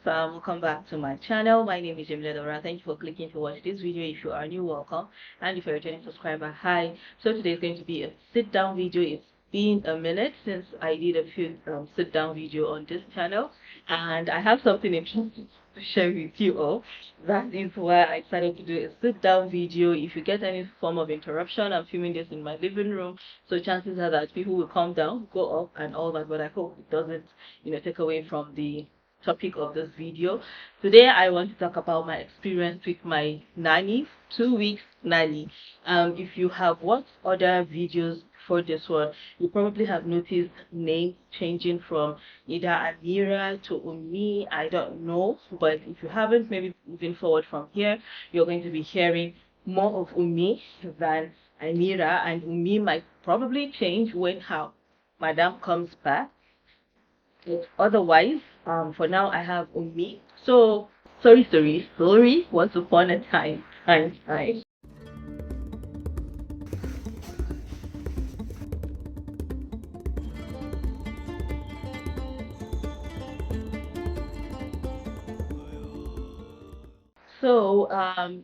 Welcome back to my channel. My name is Dora. Thank you for clicking to watch this video. If you are new, welcome, and if you're a returning subscriber, hi. So today is going to be a sit down video. It's been a minute since I did a few sit down video on this channel, and I have something interesting to share with you all. That is why I decided to do a sit down video. If you get any form of interruption, I'm filming this in my living room, so chances are that people will come down, go up, and all that. But I hope it doesn't, take away from the topic of this video. Today I want to talk about my experience with my nanny, 2 weeks nanny. If you have watched other videos for this one, you probably have noticed names changing from either Amira to Umi. I don't know, but if you haven't, maybe moving forward from here, you're going to be hearing more of Umi than Amira, and Umi might probably change when her madam comes back. Otherwise, for now I have Umi. So sorry. Once upon a time. So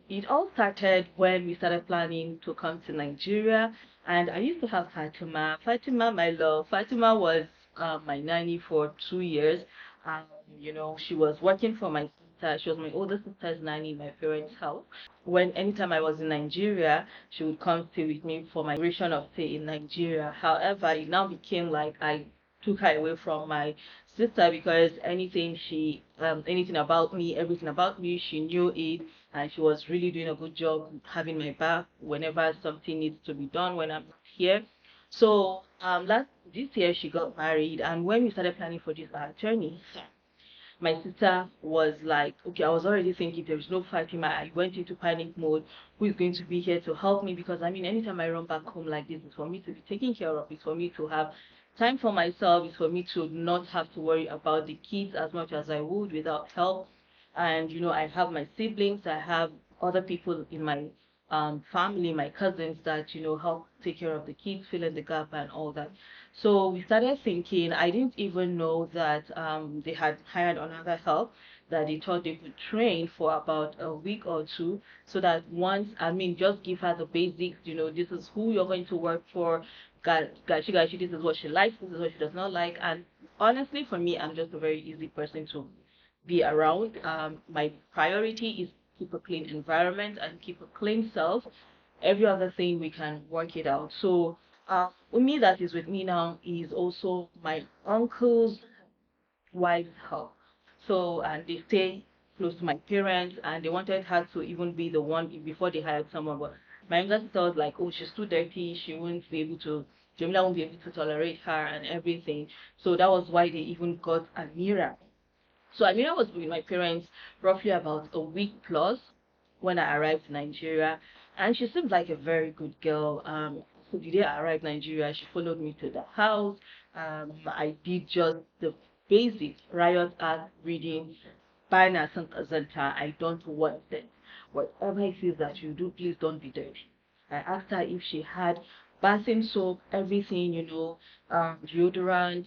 it all started when we started planning to come to Nigeria, and I used to have Fatima. Fatima, my love. Fatima was my nanny for 2 years. Um, she was working for my sister. She was my older sister's nanny in my parents' house. When anytime I was in Nigeria, she would come stay with me for my duration of stay in Nigeria. However, it now became like I took her away from my sister because anything about me, everything about me, she knew it, and she was really doing a good job having my back whenever something needs to be done when I'm not here. So last this year she got married, and when we started planning for this journey, my sister was like, okay, I was already thinking there is no Fatima. I went into panic mode. Who is going to be here to help me? Because I mean, anytime I run back home like this, it's for me to be taken care of. It's for me to have time for myself. It's for me to not have to worry about the kids as much as I would without help. And I have my siblings. I have other people in my family, my cousins that help take care of the kids, fill in the gap, and all that. So we started thinking, I didn't even know that they had hired another help that they thought they could train for about a week or two, so that once, I mean, just give her the basics, this is who you're going to work for, gashi, this is what she likes, this is what she does not like. And honestly, for me, I'm just a very easy person to be around. My priority is keep a clean environment and keep a clean self. Every other thing we can work it out. So Umi that is with me now is also my uncle's wife's help. So and they stay close to my parents, and they wanted her to even be the one before they hired someone. But my younger sister was like, oh, she's too dirty. She won't be able to. Jamila won't be able to tolerate her and everything. So that was why they even got Amira. So Amira was with my parents roughly about a week plus when I arrived in Nigeria, and she seemed like a very good girl. So the day I arrived in Nigeria, she followed me to the house. I did just the basic riot act reading, Bina Zanta. I don't want it. Whatever it is that you do, please don't be dirty. I asked her if she had bathing soap, everything, deodorant,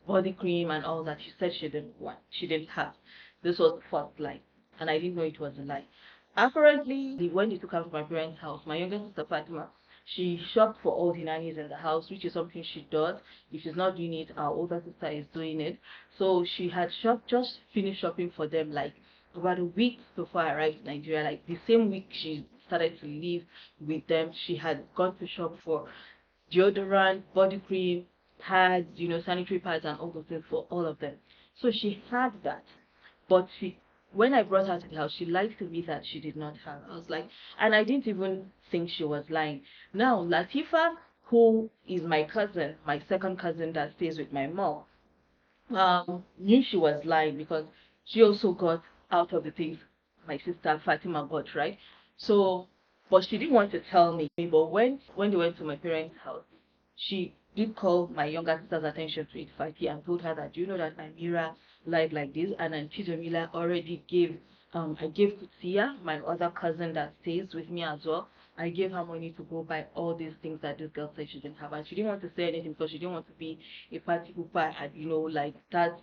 body cream and all that. She said she didn't want. She didn't have. This was the first lie, and I didn't know it was a lie. Apparently, when they took her to my parents' house, my younger sister Fatima, she shopped for all the nannies in the house, which is something she does. If she's not doing it, our older sister is doing it. So she had just finished shopping for them like about a week before I arrived in Nigeria. Like the same week she started to live with them, she had gone to shop for deodorant, body cream, pads, sanitary pads and all those things for all of them. So she had that. But when I brought her to the house, she lied to me that she did not have. I was like, and I didn't even think she was lying. Now, Latifa, who is my cousin, my second cousin that stays with my mom, knew she was lying because she also got out of the things my sister Fatima got, right? So, but she didn't want to tell me. But when they went to my parents' house, she did call my younger sister's attention to it, Fati, and told her that, do you know that Amira lied like this? And Auntie Jamila already gave, I gave Kutia, my other cousin that stays with me as well. I gave her money to go buy all these things that this girl said she didn't have, and she didn't want to say anything because she didn't want to be a party pooper and like that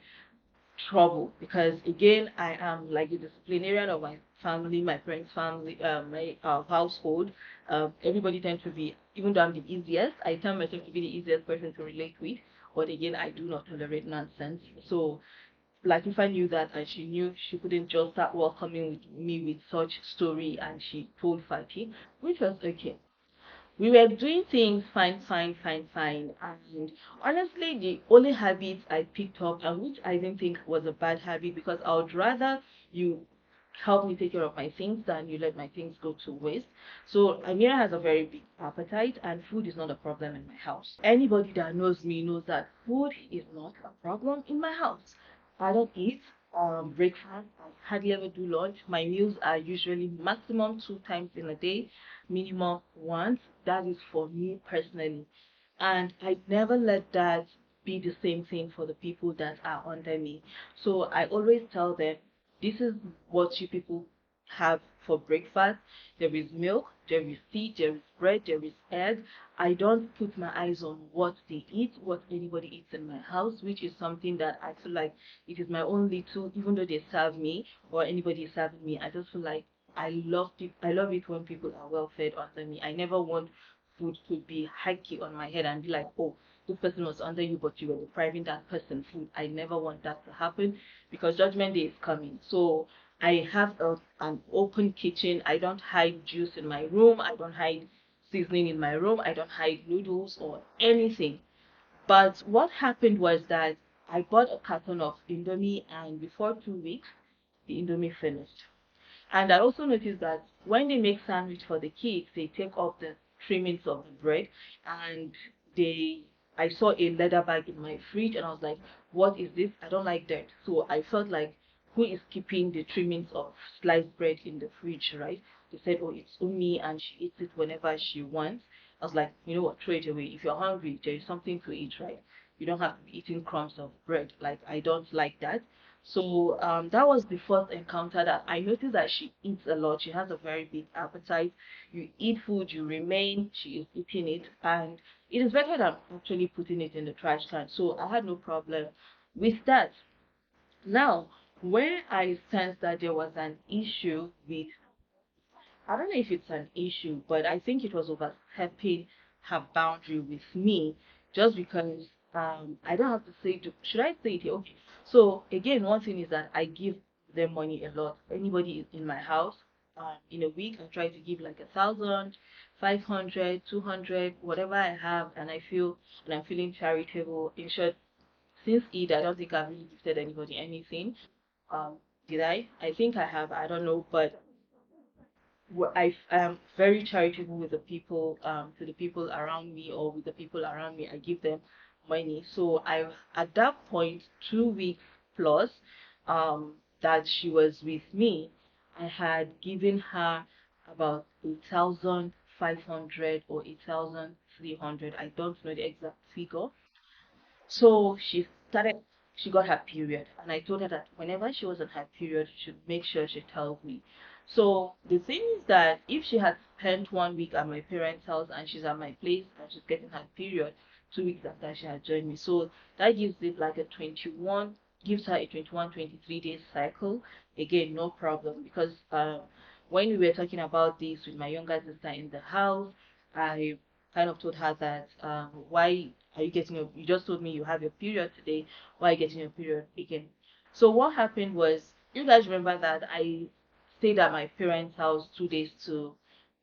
trouble because again I am like the disciplinarian of my family, my parents' family, my household. Everybody tends to be, even though I'm the easiest, I tell myself to be the easiest person to relate with. But again, I do not tolerate nonsense. So like if I knew that and she knew, she couldn't just start welcoming with me with such story, and she told Fatih, which was okay. We were doing things fine, fine, fine, fine. And honestly, the only habit I picked up, and which I didn't think was a bad habit, because I would rather you help me take care of my things than you let my things go to waste. So Amira has a very big appetite, and food is not a problem in my house. Anybody that knows me knows that food is not a problem in my house. I don't eat breakfast. I hardly ever do lunch. My meals are usually maximum 2 times in a day, minimum once. That is for me personally. And I never let that be the same thing for the people that are under me. So I always tell them, this is what you people have for breakfast. There is milk, there is tea, there is bread, there is egg. I don't put my eyes on what they eat, what anybody eats in my house, which is something that I feel like it is my own little, even though they serve me or anybody is serving me, I just feel like I love it when people are well fed under me. I never want food to be hikey on my head and be like, oh, this person was under you, but you were depriving that person food. I never want that to happen because judgment day is coming. So I have an open kitchen. I don't hide juice in my room. I don't hide seasoning in my room. I don't hide noodles or anything. But what happened was that I bought a carton of Indomie, and before 2 weeks, the Indomie finished. And I also noticed that when they make sandwich for the kids, they take off the trimmings of the bread, and they I saw a leather bag in my fridge, and I was like, what is this? I don't like that. So I felt like, who is keeping the trimmings of sliced bread in the fridge, right? They said, oh, it's Umi and she eats it whenever she wants. I was like, you know what, throw it away. If you're hungry, there is something to eat, right? You don't have to be eating crumbs of bread. Like, I don't like that. So that was the first encounter that I noticed that she eats a lot. She has a very big appetite. You eat food, you remain, she is eating it, and it is better than actually putting it in the trash can. So I had no problem with that. Now, where I sensed that there was an issue with, I don't know if it's an issue, but I think it was overstepping her boundary with me, just because I don't have to say to, should I say it here? Okay. So again, one thing is that I give them money a lot. Anybody in my house, in a week, I try to give like 1,000, 500, 200, whatever I have, and I feel, and I'm feeling charitable. In short, since Eid, I don't think I've really gifted anybody anything. Did I? I think I have. I don't know, but I am very charitable with the people, to the people around me, or with the people around me, I give them money. So I, at that point, 2 weeks plus, that she was with me, I had given her about 8,500 or 8,300. I don't know the exact figure. So she got her period, and I told her that whenever she was on her period, she should make sure she tells me. So the thing is that if she had spent 1 week at my parents' house and she's at my place and she's getting her period 2 weeks after she had joined me, so that gives it like a 21, gives her a 21, 23 days cycle. Again, no problem, because when we were talking about this with my younger sister in the house, I kind of told her that, why are you getting your, you just told me you have your period today, why are you getting your period again? So what happened was, you guys remember that I stayed at my parents' house 2 days to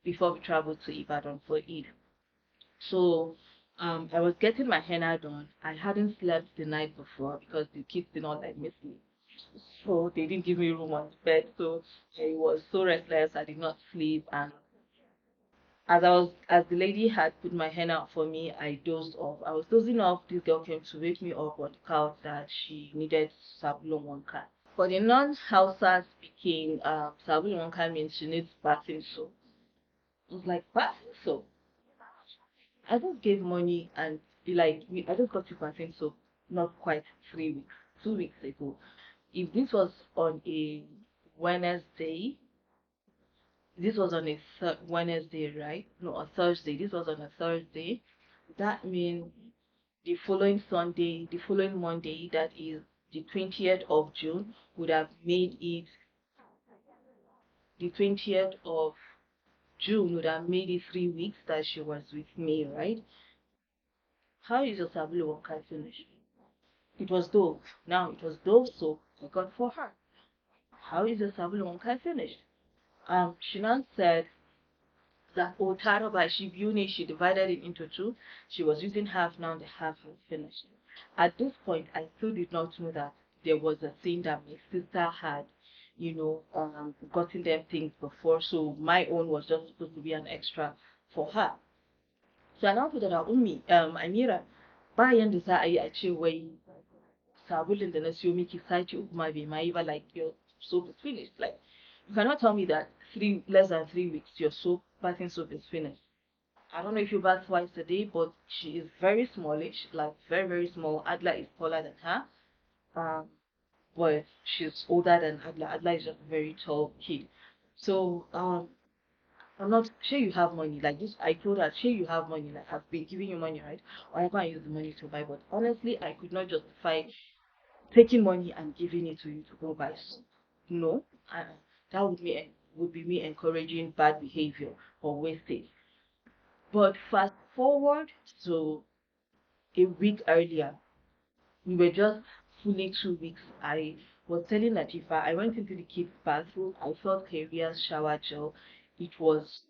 before we traveled to Ibadan for Eid. So I was getting my henna done. I hadn't slept the night before because the kids did not let me sleep. So they didn't give me room on the bed. So I was so restless. I did not sleep, and as the lady had put my hand out for me, I dozed off. I was dozing off. This girl came to wake me up on the couch that she needed sabulun wanka. For the non-Hausa speaking, sabulun wanka means she needs bathing soap. I was like, bathing soap? I just gave money and I just got you bathing soap not quite 3 weeks, 2 weeks ago. If this was on a Wednesday, this was on a Wednesday, right? No, a Thursday. This was on a Thursday. That means the following Sunday, the following Monday, that is the 20th of June would have made it, the 20th of June would have made it 3 weeks that she was with me, right? How is your sabulu wonka finished? It was Dove. Now it was Dove soap I got for her. How is your sabulu wonka finished? Shinan said that Otaraba Shibune, she divided it into two. She was using half now, the half was finished. At this point, I still did not know that there was a thing that my sister had, gotten them things before. So my own was just supposed to be an extra for her. So I now put that out Ummi, Amira, bayan da za a yi a ce wai sabulin da na siyo miki sati uku ma bai ma yi ba, like your soap is finished. Like you cannot tell me that less than 3 weeks your soap bathing soap is finished. I don't know if you bath twice a day, but she is very smallish, like very, very small. Adla is taller than her. Um, but she's older than Adla. Adla is just a very tall kid. So I'm not sure you have money. Like this, I told her, sure you have money. Like I've been giving you money, right? Or I can use the money to buy. But honestly, I could not justify taking money and giving it to you to go buy. No, that would be me encouraging bad behavior or wastage. But fast forward to a week earlier, we were just fully 2 weeks. I was telling Latifa, I went into the kids' bathroom. I felt Karia's shower gel. It was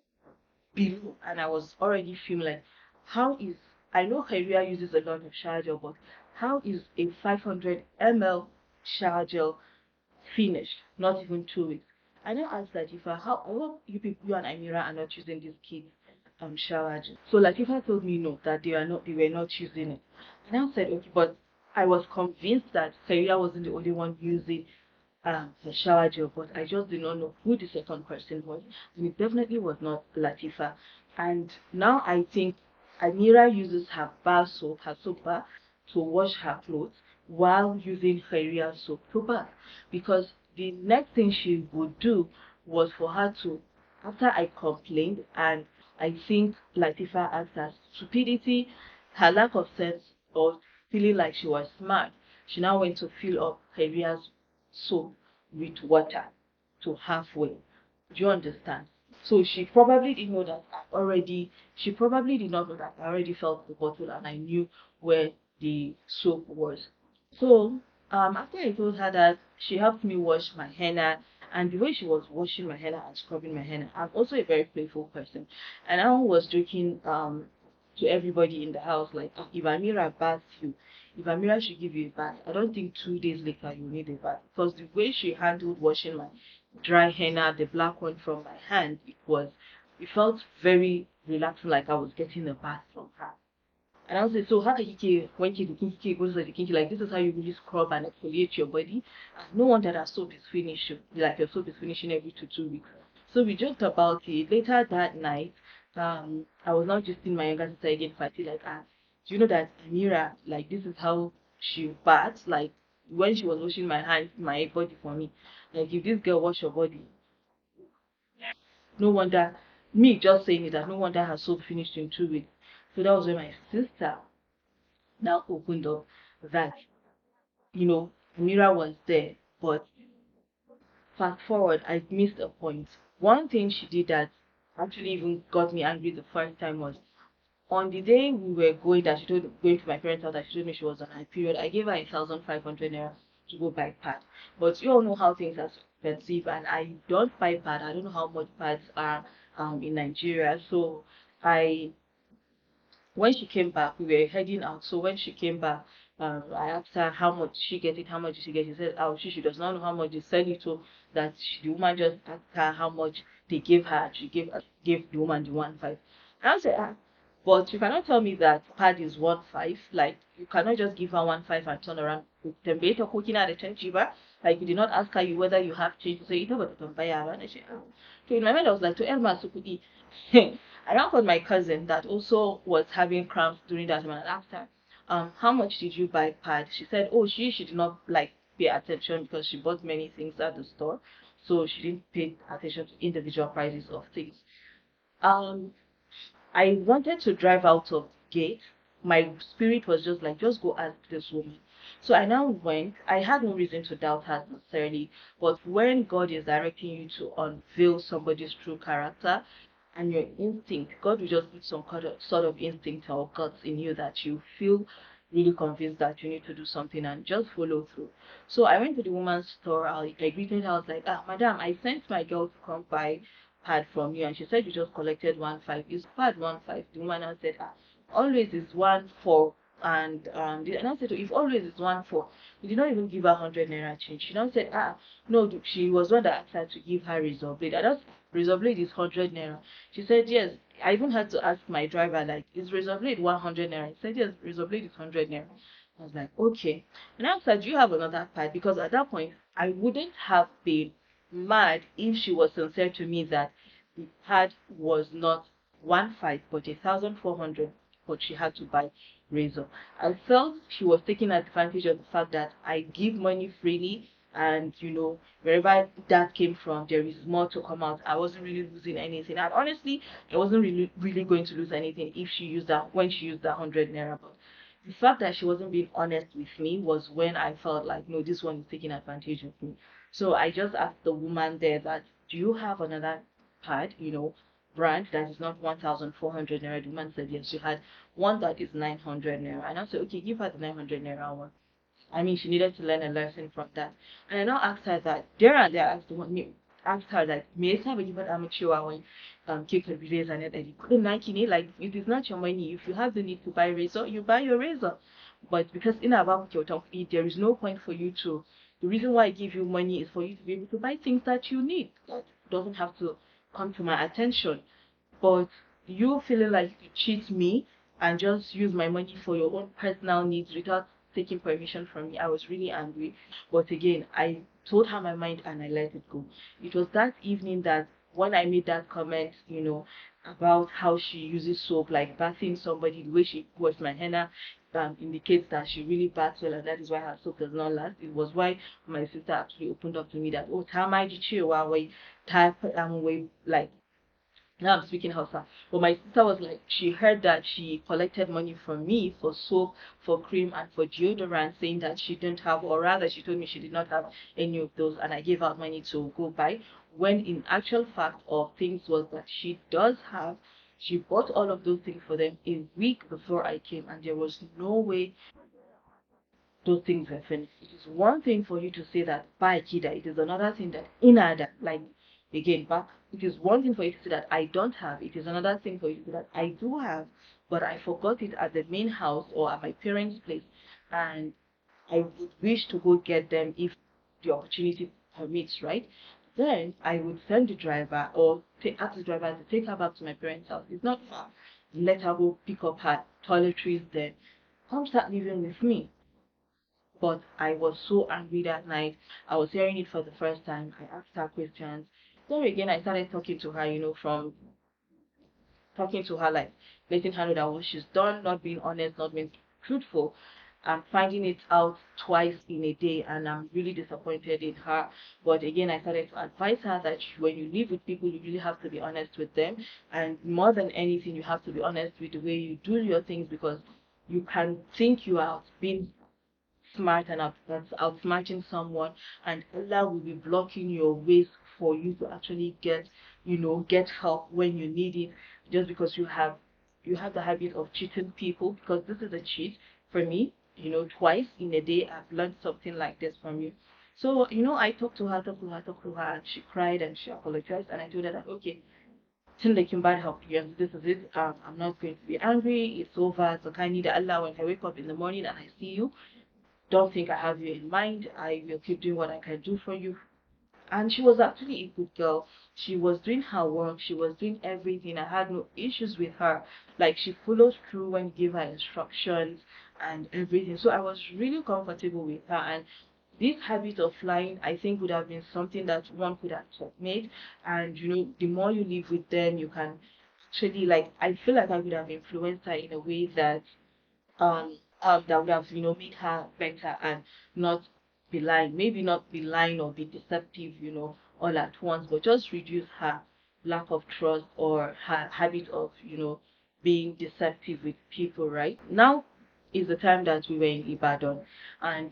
below, and I was already feeling like, how is, I know Karia uses a lot of shower gel, but how is a 500 ml shower gel finished? Not even 2 weeks. I now asked Latifa, how, I hope you people, you and Amira are not using this kids shower gel. So Latifa told me no, that they were not using it. And I said, okay, but I was convinced that Karia wasn't the only one using the shower gel, but I just did not know who the second person was. And it definitely was not Latifa. And now I think Amira uses her bar soap, her soap bar, to wash her clothes while using Khairia's soap to bath. Because the next thing she would do was for her to, after I complained, and I think Latifa asked her stupidity, her lack of sense, or feeling like she was smart, she now went to fill up Khairia's soap with water to halfway. Do you understand? So she probably did not know that I already felt the bottle and I knew where the soap was. So, after I told her that, she helped me wash my henna, and the way she was washing my henna and scrubbing my henna, I'm also a very playful person, and I was joking to everybody in the house like, "Ah, if Amira baths you, if Amira should give you a bath, I don't think 2 days later you need a bath," because the way she handled washing my dry henna, the black one from my hand, it felt very relaxing, like I was getting a bath from her. And I was like, so how can you when you kinky goes like the kinky, like this is how you really scrub and exfoliate your body. And no wonder that soap is finished, like your soap is finishing every 2 weeks. So we joked about it. Later that night, I was not just in my younger sister again, party like, do you know that Amira, like this is how she baths, like when she was washing my hands, my body for me. Like if this girl wash your body, no wonder, me just saying it, that no wonder her soap finished in 2 weeks. So that was when my sister now opened up that, you know, Mira was there. But fast forward, I missed a point. One thing she did that actually even got me angry the first time was on the day we were going, that she told going to my parents' house, that she told me she was on her period. I gave her 1,500 naira to go buy pad. But you all know how things are expensive, and I don't buy pad. I don't know how much pads are in Nigeria. So I when she came back, we were heading out. So when she came back, I asked her how much she get it, how much did she get it. She said, oh, she does not know how much they sell it to. That the woman just asked her how much they gave her. She gave the woman the 1.5. And I said, but you cannot tell me that pad is 1.5. Like you cannot just give her 1.5 and turn around. Tembeta cooking at the change. Like you did not ask her whether you have change. So you know what to buy her. And she, so in my mind I was like, to Elma Sukudi. I now called my cousin that also was having cramps during that time, and I asked her, how much did you buy pad? She said, oh, she did not like pay attention because she bought many things at the store, so she didn't pay attention to individual prices of things. Um, I wanted to drive out of gate. My spirit was just like, just go ask this woman. So I now went. I had no reason to doubt her necessarily, but when God is directing you to unveil somebody's true character, and your instinct, God will just put some sort of instinct or guts in you that you feel really convinced that you need to do something and just follow through. So I went to the woman's store. I greeted her. I was like, ah, madam, I sent my girl to come buy pad from you, and she said you just collected 1.5. Is pad 1.5? The woman now said, ah, always is 1.4. And I said, if always is 1.4, you did not even give her 100 naira change. She now said, ah, no, she was one that asked her to give her razor blade. I just razor blade is 100 naira. She said, yes. I even had to ask my driver, like, is razor blade 100 naira? He said, yes, razor blade is 100 naira. I was like, okay. And I said, do you have another pad? Because at that point, I wouldn't have been mad if she was sincere to me that the pad was not 1.5 but 1,400, but she had to buy razor. I felt she was taking advantage of the fact that I give money freely, and wherever that came from, there is more to come out. I wasn't really losing anything, and honestly, I wasn't really going to lose anything if she used that when she used that 100 naira. But the fact that she wasn't being honest with me was when I felt like, no, this one is taking advantage of me. So I just asked the woman there that, do you have another pad, brand that is not 1,400 naira? The woman said yes. She had one that is 900 naira, and I said, okay, give her the 900 naira one. I mean, she needed to learn a lesson from that. And I now asked her that, there and there, asked her that, me yasa ba ki faɗa min cewa wai ke karbi razor na ɗari? Kuɗin naki ne, like, it is not your money. If you have the need to buy razor, you buy your razor. But because ina ba ku kyautan kuɗi, there is no point for you to, the reason why I give you money is for you to be able to buy things that you need. That doesn't have to come to my attention. But you feeling like you cheat me and just use my money for your own personal needs without taking permission from me, I was really angry. But again, I told her my mind and I let it go. It was that evening that when I made that comment, about how she uses soap, like bathing somebody, the way she was my henna, indicates that she really baths well, and that is why her soap does not last. It was why my sister actually opened up to me that, oh, Tama, type way, like, now I'm speaking Hausa. But my sister was like, she heard that she collected money from me for soap, for cream, and for deodorant, saying that she didn't have, or rather, she told me she did not have any of those, and I gave out money to go buy. When in actual fact of things was that she does have, she bought all of those things for them a week before I came, and there was no way those things were finished. It is one thing for you to say that by Kida, it is another thing that inada, like again back, it is one thing for you to say that I don't have, it is another thing for you to say that I do have, but I forgot it at the main house or at my parents' place, and I would wish to go get them if the opportunity permits, right? Then I would send the driver or ask the driver to take her back to my parents' house. It's not far. Let her go pick up her toiletries then. Come start living with me. But I was so angry that night. I was hearing it for the first time. I asked her questions. Then again, I started talking to her, from talking to her, like letting her know that what she's done, not being honest, not being truthful. I'm finding it out twice in a day, and I'm really disappointed in her. But again, I started to advise her that when you live with people, you really have to be honest with them. And more than anything, you have to be honest with the way you do your things, because you can think you are being smart and that's outsmarting someone, and Allah will be blocking your ways for you to actually get help when you need it, just because you have the habit of cheating people, because this is a cheat for me. Twice in a day I've learned something like this from you. So, I talked to her, and she cried and she apologized, and I told her that, okay, tun da kin bad help, yes, this is it. I'm not going to be angry. It's over. So kindly that Allah, when I wake up in the morning and I see you, don't think I have you in mind. I will keep doing what I can do for you. And she was actually a good girl. She was doing her work. She was doing everything. I had no issues with her. Like, she followed through when you give her instructions and everything. So I was really comfortable with her. And this habit of lying, I think, would have been something that one could have made. And the more you live with them, you can actually, like, I feel like I would have influenced her in a way that that would have made her better, and not be lying, maybe not be lying or be deceptive, all at once, but just reduce her lack of trust or her habit of being deceptive with people. Right now, is the time that we were in Ibadan, and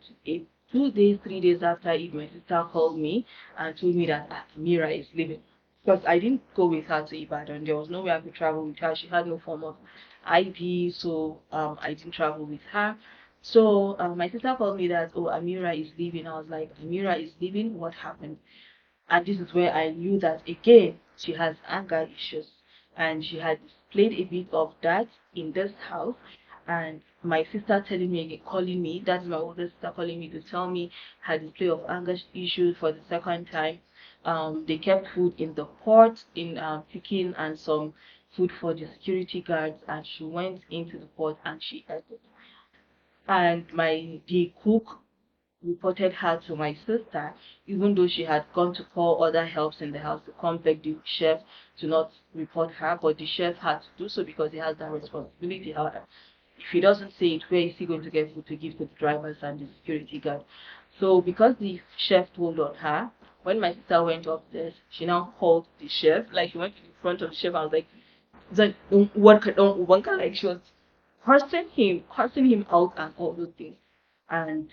2 days, 3 days after it, my sister called me and told me that Mira is leaving. Because I didn't go with her to Ibadan. There was no way I could travel with her. She had no form of ID, so I didn't travel with her. So my sister called me that, oh, Amira is leaving. I was like, Amira is leaving? What happened? And this is where I knew that again she has anger issues, and she had displayed a bit of that in this house. And my sister telling me again, calling me, that's my older sister calling me to tell me her display of anger issues for the second time. They kept food in the pot in chicken and some food for the security guards, and she went into the pot and she ate it. And the cook reported her to my sister, even though she had gone to call other helps in the house to come beg the chef to not report her, but the chef had to do so because he has that responsibility. However, if he doesn't say it, where is he going to get food to give to the drivers and the security guard? So because the chef told on her, when my sister went upstairs, she now called the chef. Like she went to the front of the chef. I was like, don't work, don't work. Like she was cursing him out and all those things. And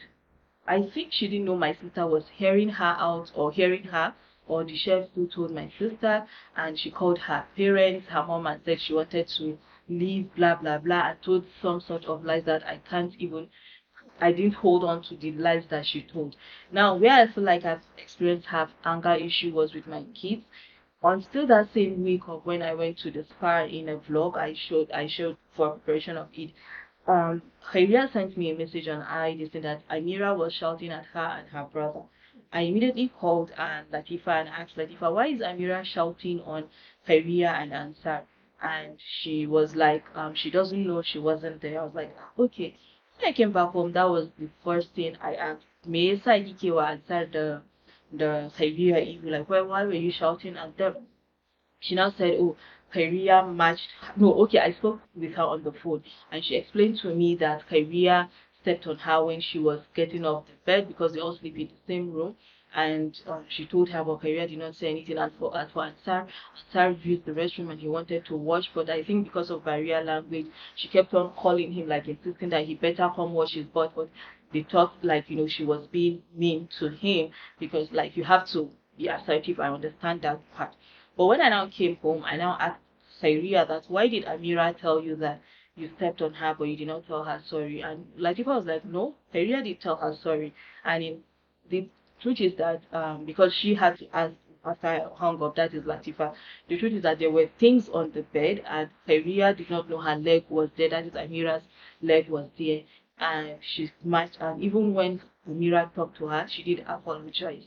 I think she didn't know my sister was hearing her out or hearing her, or the chef who told my sister, and she called her parents, her mom, and said she wanted to leave, blah blah blah, and told some sort of lies that I didn't hold on to the lies that she told. Now, where I feel like I've experienced have anger issue was with my kids. On still that same week of when I went to the spa in a vlog I showed for preparation of it. Khairia sent me a message on ID saying that Amira was shouting at her and her brother. I immediately called and Latifa and asked Latifa, why is Amira shouting on Khairia and Ansar? And she was like, she doesn't know, she wasn't there. I was like, okay. When I came back home, that was the first thing I asked. Me yasa kike wa Ansar the Khairia evil? Like, why were you shouting at them? She now said, oh, Kyria matched. No, okay, I spoke with her on the phone and she explained to me that Kyria stepped on her when she was getting off the bed because they all sleep in the same room. And she told her, but Kyria did not say anything. And for Ansar used the restroom and he wanted to wash, but I think because of barrier language, she kept on calling him, like insisting that he better come wash his butt. But they thought, like, she was being mean to him because, like, you have to be assertive. I understand that part. But when I now came home, I now asked Syria that, why did Amira tell you that you stepped on her but you did not tell her sorry? And Latifa was like, no, Syria did tell her sorry. And the truth is that because she had to ask after I hung up, that is Latifa. The truth is that there were things on the bed and Syria did not know her leg was there. That is Amira's leg was there. And she smashed, and even when Amira talked to her, she did apologize.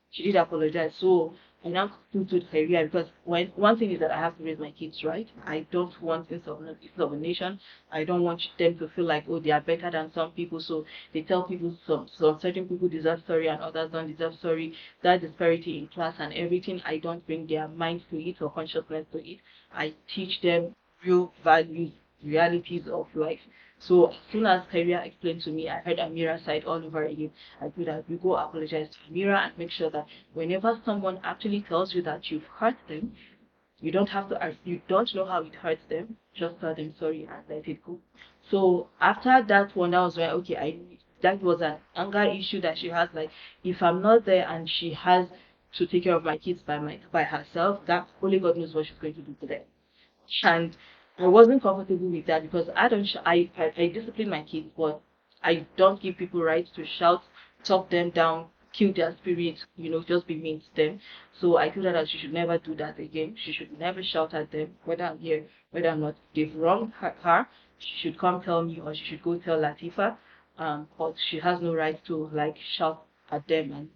She did apologize. So I now conclude with career because when one thing is that I have to raise my kids right. I don't want insubordination. I don't want them to feel like, oh, they are better than some people. So they tell people some certain people deserve sorry and others don't deserve sorry. That disparity in class and everything, I don't bring their mind to it or consciousness to it. I teach them real values, realities of life. So as soon as Kyria explained to me, I heard Amira's side all over again. I told her, we go apologize to Amira and make sure that whenever someone actually tells you that you've hurt them, you don't have to, you don't know how it hurts them, just tell them sorry and let it go. So after that one, that was where, okay, that was an anger issue that she has. Like, if I'm not there and she has to take care of my kids by herself, that only God knows what she's going to do to them. And I wasn't comfortable with that because I don't I discipline my kids, but I don't give people rights to shout, talk them down, kill their spirit, just be mean to them. So I told her that she should never do that again. She should never shout at them, whether I'm here, whether I'm not. They've wronged her. She should come tell me, or she should go tell Latifa. But she has no right to like shout at them and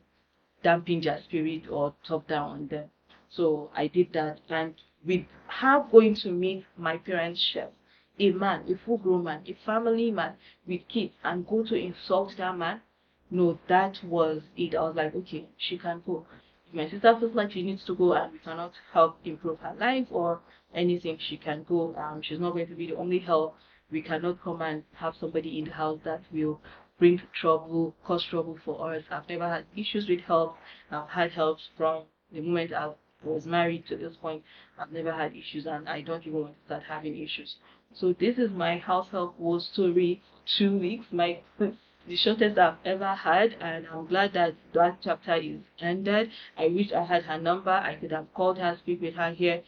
dampen their spirit or talk down on them. So I did that. And with her going to meet my parents' chef, a man, a full grown man, a family man with kids, and go to insult that man, no, that was it. I was like, okay, she can go. If my sister feels like she needs to go and we cannot help improve her life or anything, she can go. She's not going to be the only help. We cannot come and have somebody in the house that will bring trouble, cause trouble for us. I've never had issues with help. I've had helps from the moment I was married to this point. I've never had issues and I don't even want to start having issues. So this is my house help war story, 2 weeks, the shortest I've ever had, and I'm glad that that chapter is ended. I wish I had her number. I could have called her, speak with her here,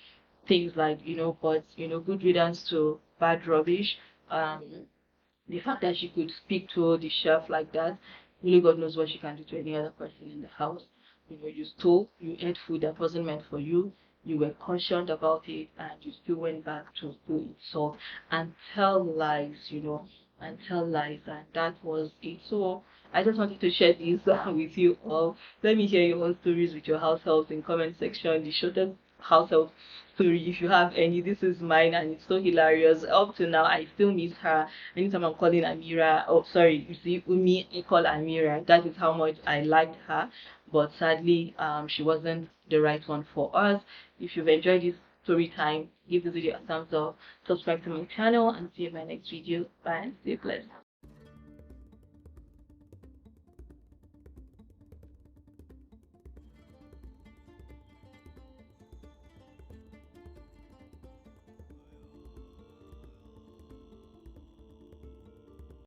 things like, but good riddance to bad rubbish. The fact that she could speak to the chef like that, really God knows what she can do to any other person in the house. You stole, you ate food that wasn't meant for you, you were cautioned about it, and you still went back to still insult and tell lies, and tell lies, and that was it. So I just wanted to share this with you all. Let me hear your own stories with your house helps in comment section. The shortest house help story, if you have any. This is mine, and it's so hilarious. Up to now, I still miss her. Anytime I'm calling Amira, oh sorry, you see Umi, I call Amira. That is how much I liked her. But sadly, she wasn't the right one for us. If you've enjoyed this story time, give this video a thumbs up, subscribe to my channel, and see you in my next video. Bye and stay blessed.